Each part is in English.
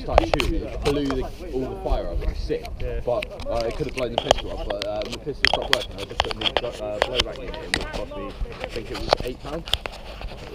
started shooting, it blew all the fire up. It was sick. Yeah. But it could have blown the pistol up. But the pistol stopped working. I just put a new blowback in it, and it cost me, I think it was £8.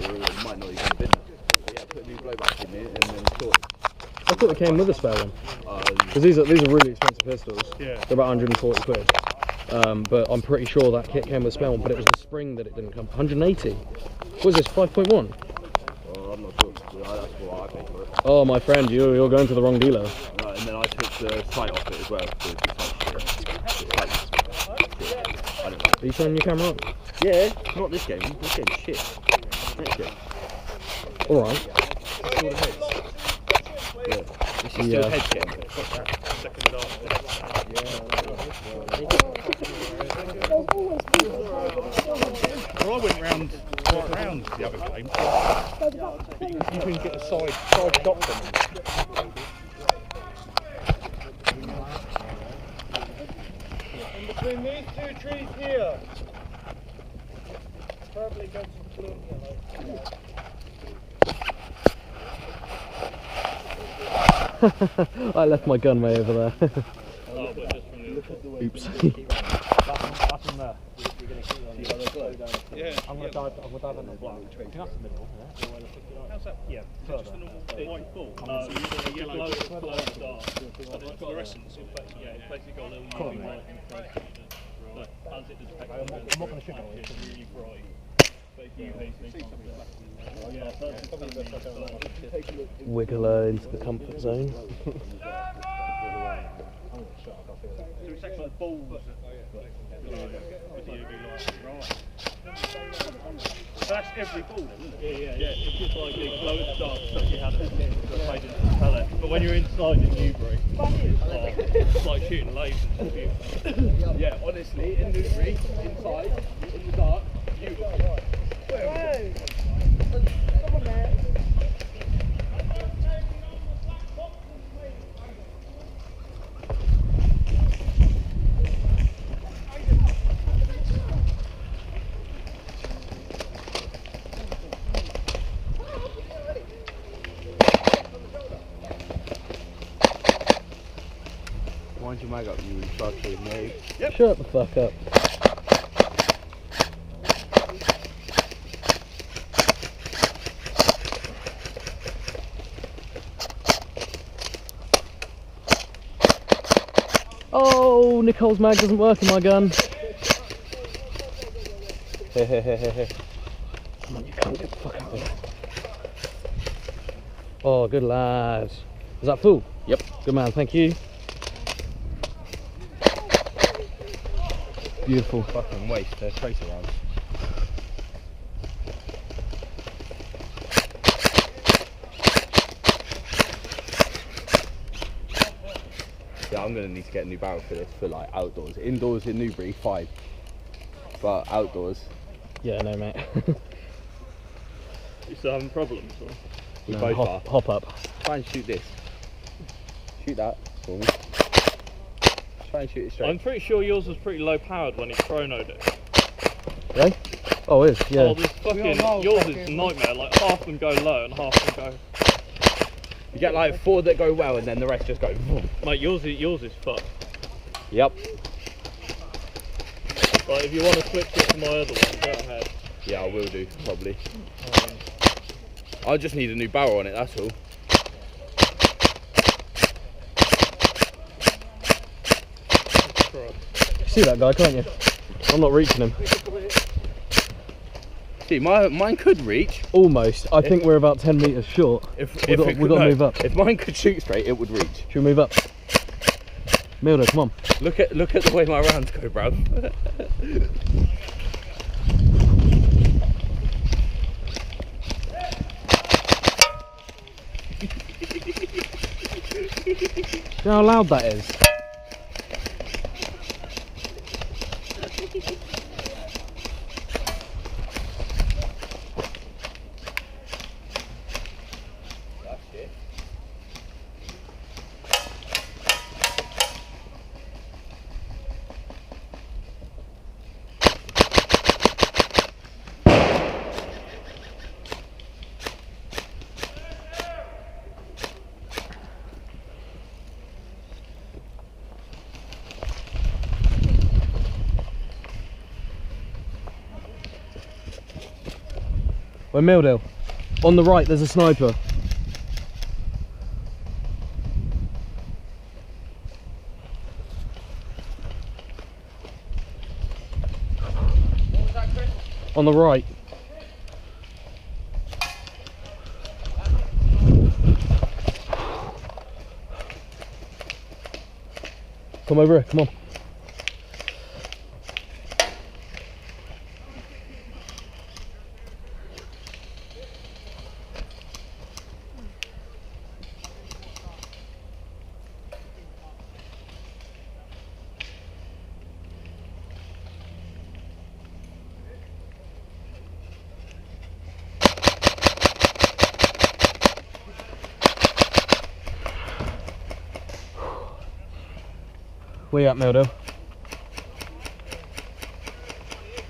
Or it might not even have been that. But yeah, I put a new blowback in it, and then thought. I thought it came with a spare one. Because these are really expensive pistols. Yeah. They're about 140 quid. But I'm pretty sure that kit came with a spare one, but it was the spring that it didn't come. 180. What is this, 5.1? Oh, I'm not sure. That's what I paid for it. Oh, my friend, you're going to the wrong dealer. Right, and then I took the sight off it as well. Are you turning your camera on? Yeah, not this game. This game's shit. Next game. Alright. All the heads. Yeah. It's just still a head game. Fuck that. Second half. Well, I went round the other game. You can get a side shot from them. And between these two trees here, probably got some blue yellow. I left my gun way over there. Oops. That's in there. Yeah. I'm going to dive in the block. That's the middle. How's that? Yeah, further. White ball. So you've got a yellow star. Fluorescence. Yeah, it's basically got a little UV light in the face. As it detects, I'm not going to shoot it. It's really bright. Wiggler into the comfort zone. So it's actually balls with the UV light. Right. So that's every ball then, isn't it? Yeah. It's just like the glow in the dark stuff you had fade into the palette. But when you're inside in Newbury, it's like shooting lasers. Yeah, honestly, in Newbury, inside, in the dark, beautiful. Wind your mag up, you fucking mate. Yep. Shut the fuck up. Oh, Nicole's mag doesn't work in my gun. Come on, you can't get the fuck out of here. Oh, good lad. Is that full? Yep. Good man, thank you. Beautiful. Fucking waste, they're tracer rounds. Yeah, I'm gonna need to get a new barrel for this for like outdoors. Indoors in Newbury, fine. But outdoors. Yeah, no mate. You still having problems? Or? We No, both are. hop up. Try and shoot this. Shoot that for me. Try and shoot it straight. I'm pretty sure yours was pretty low powered when he chronoed it. Right? Oh, it is, yeah. Oh, this fucking, yours is a nightmare, like half them go low and half them go... You get like 4 that go well and then the rest just go boom. Mate, yours is fucked. Yep. Like, if you want to switch it to my other one, go ahead. Yeah, I will do, probably. I just need a new barrel on it, that's all. You see that guy, can't you? I'm not reaching him. See, mine could reach. Almost. I think we're about 10 metres short. We've got to move up. If mine could shoot straight, it would reach. Should we move up? Mildo, come on. Look at the way my rounds go, bro. Do you know how loud that is? Mildale. On the right, there's a sniper. What was that, Chris? On the right. Come over here, come on. Where you at, Mildo?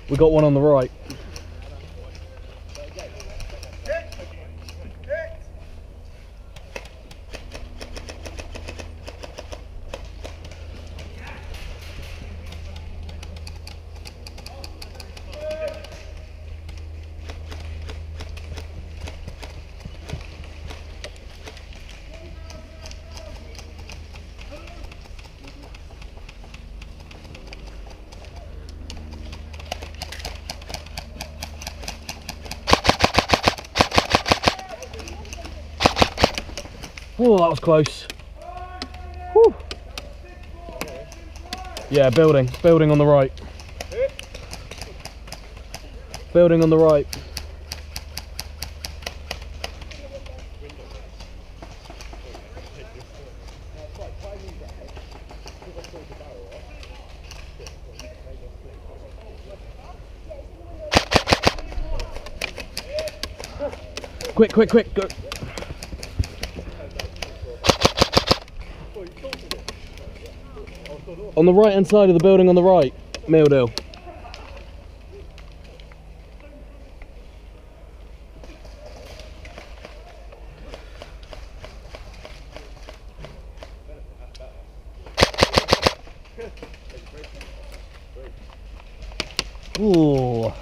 We got one on the right. Oh, that was close. Whew. Yeah, building on the right. Building on the right. Quick, go. On the right hand side of the building on the right, Mildale. Ooh.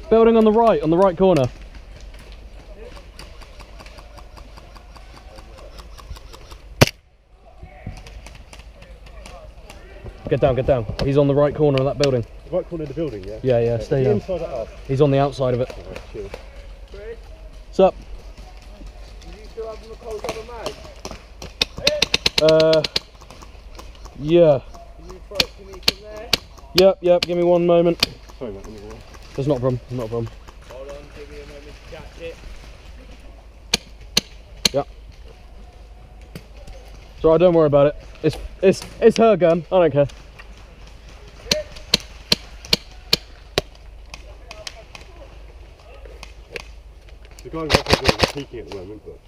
Building on the right corner. Get down. He's on the right corner of that building. The right corner of the building, yeah? Yeah, stay down. Inside or out? He's on the outside of it. Alright, cheers. What's up? Do you still have the cold other mag? Yeah. Can you throw it to me from there? Yep, give me one moment. Sorry mate, let me go. There's not a problem, Hold on, give me a moment to catch it. Yep. It's alright, don't worry about it. It's her gun, I don't care. The guy right there is peeking at the moment, but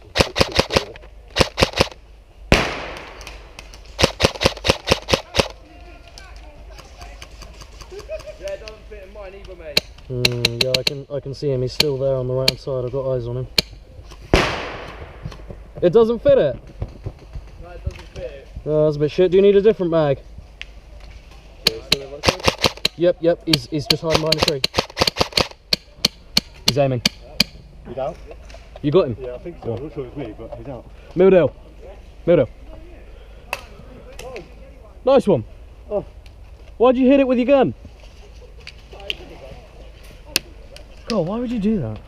Yeah, it doesn't fit in mine either, mate. Yeah, I can see him. He's still there on the right hand side. I've got eyes on him. It doesn't fit it. No, it doesn't fit it. Oh, that's a bit shit. Do you need a different mag? Yeah, still there, right side? Yep. He's just hiding behind a tree. He's aiming. he's out? You got him? Yeah, I think so. I'm not sure it's me, but he's out. Mildale. Nice one. Oh. Why'd you hit it with your gun? God, why would you do that?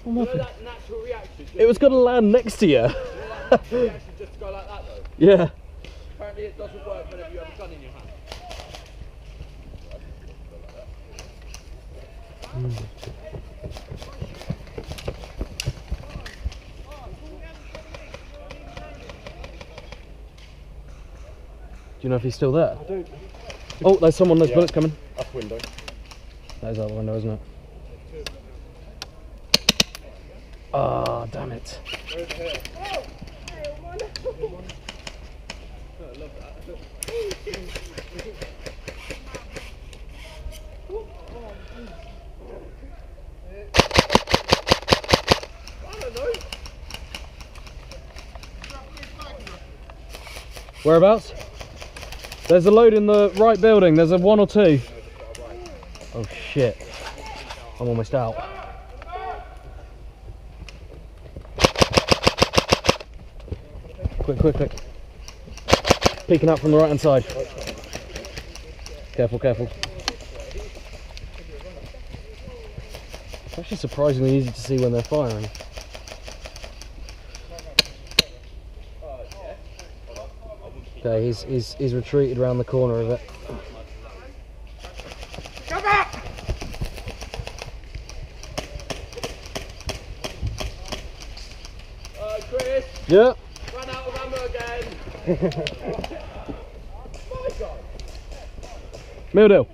That natural reaction. It was going to land next to you. Natural reaction just to go like that though. Yeah. Apparently it doesn't work whenever you have a gun in your hand. Do you know if he's still there? I don't. Oh, there's someone, there's bullets coming. Up window. That is out the window, isn't it? Ah, damn it. Whereabouts? There's a load in the right building. There's a 1 or 2. Oh shit. I'm almost out. Quick, quick, quick. Peeking out from the right hand side. Careful, careful. It's actually surprisingly easy to see when they're firing. Okay, he's retreated around the corner of it. Come back! Chris, Yeah. run out of ammo again. Mildew.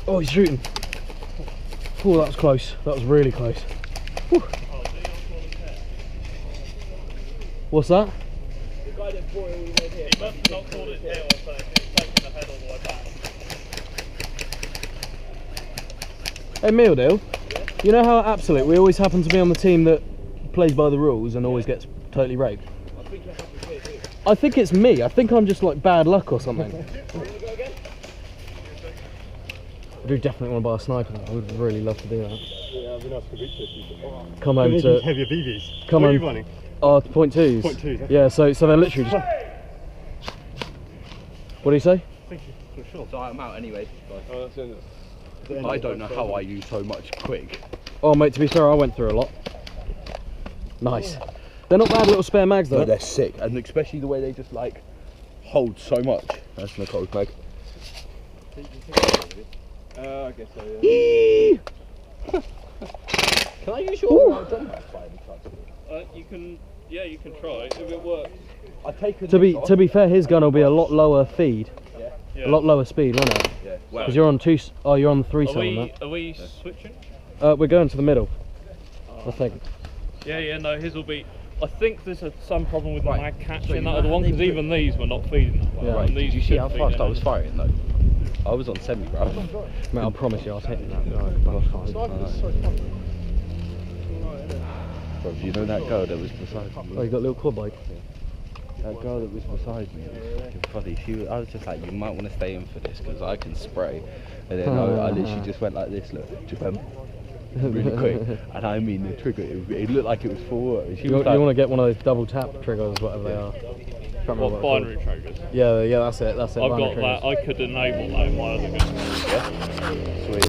Oh, he's shooting. Oh, that was close. That was really close. Whew. What's that? The guy that brought it all the way here. He must have not called it hit or something. He's taking the head all the way back. Hey, Mildew, you know how at Absolute we always happen to be on the team that plays by the rules and always gets totally raped? I think it's me. I think I'm just like bad luck or something. I do definitely want to buy a sniper. I would really love to do that. Yeah, I've been asked to reach this. Come home to heavier BBs. come What are home. you running? Oh, .2s. .2s, Yeah, so they're literally just. What do you say? Thank you. For sure. So I'm out anyway. Oh, that's in it. I don't know how I use so much quick. Oh, mate, to be fair, I went through a lot. Nice. They're not bad little spare mags though. No, they're sick, and especially the way they just like hold so much. That's Nicole's mag. I guess so, yeah. Can I use your drum mag by any chance? You can, yeah, you can try if it works. I take To be fair, his gun will be a lot lower feed, Yeah. a lot lower speed, won't it? Yeah. Well, Because you're on two. Oh, you're on the 3-cylinder. Are we switching? We're going to the middle, I think. Yeah, no, his will be. I think there's some problem with the Right. mag So catching you that know other how one they because put- even these were not feeding that well. Yeah. And did these you see how should fast feed I was in. firing though? I was on semi, bro. Mate, I promise you, I was hitting that. Bro, you know that girl that was beside me? Oh, you got a little quad bike. That girl that was beside me was fucking funny. I was just like, you might want to stay in for this because I can spray. And then I literally just went like this, look, just went really quick. And I mean the trigger, it looked like it was full. You want to get one of those double tap triggers, whatever they are. Can't remember What, what binary triggers? Yeah, that's it. I've binary got triggers. that. I could enable that in my other gun. Sweet.